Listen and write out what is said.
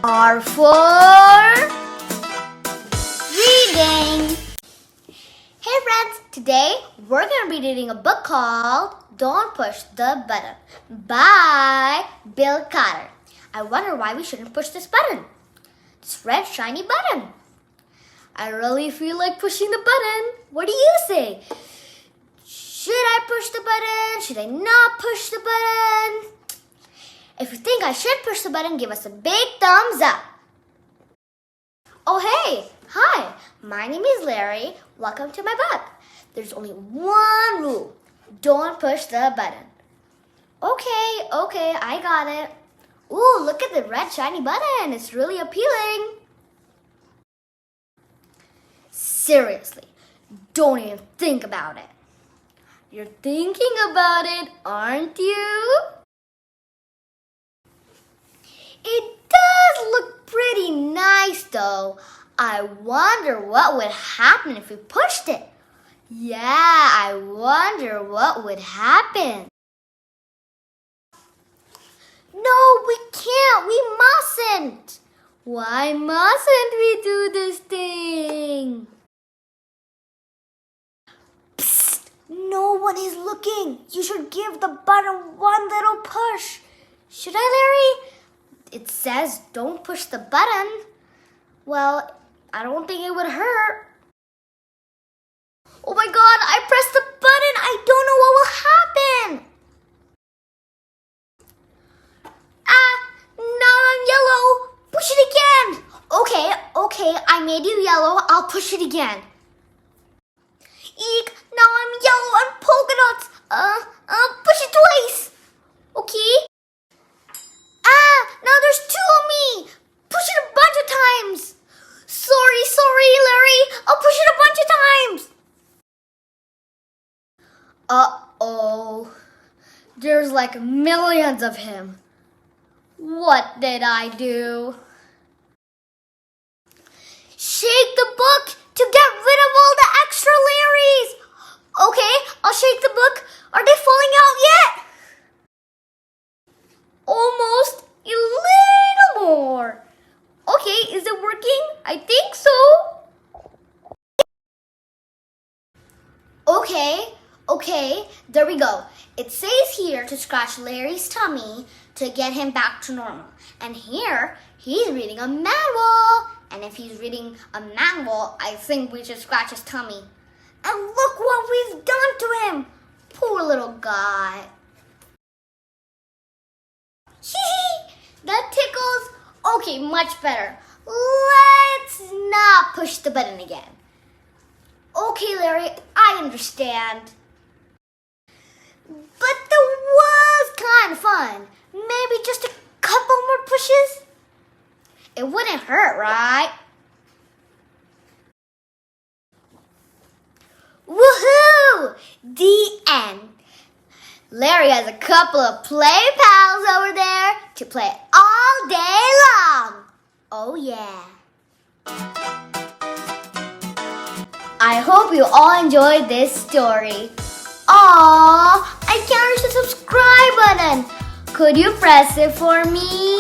R for reading. Hey friends, today we're going to be reading a book called Don't Push the Button by Cotter. I wonder why we shouldn't push this button. This red shiny button. I really feel like pushing the button. What do you say? Should I push the button? Should I not push the button? If you think I should push the button, give us a big thumbs up. Oh hey, hi, my name is Larry. Welcome to my book. There's only one rule. Don't push the button. Okay, I got it. Ooh, look at the red shiny button. It's really appealing. Seriously, don't even think about it. You're thinking about it, aren't you? It does look pretty nice though. I wonder what would happen if we pushed it. Yeah, I wonder what would happen. No, we can't. We mustn't. Why mustn't we do this thing? Psst, no one is looking. You should give the button one little push. Should I, Larry? It says don't push the button. Well, I don't think it would hurt. Oh my God, I pressed the button. I don't know what will happen. Now I'm yellow. Push it again. Okay, I made you yellow. I'll push it again. Eek, now I'm yellow and polka dots. Push it twice. Okay. Now there's two of me. Push it a bunch of times. Sorry, Larry. I'll push it a bunch of times. Uh-oh. There's like millions of him. What did I do? Shake the book to get rid of all the extra Larrys. Okay, I'll shake the book. Are they falling out yet? Almost. A little more. Okay, is it working? I think so. Okay, there we go. It says here to scratch Larry's tummy to get him back to normal. And here, he's reading a manual. And if he's reading a manual, I think we should scratch his tummy. And look what we've done to him. Poor little guy. That tickles. Okay, much better. Let's not push the button again. Okay, Larry, I understand. But that was kind of fun. Maybe just a couple more pushes? It wouldn't hurt, right? Woohoo! The end. Larry has a couple of play pals over there to play all day long. Oh yeah. I hope you all enjoyed this story. Aww, I can't reach the subscribe button. Could you press it for me?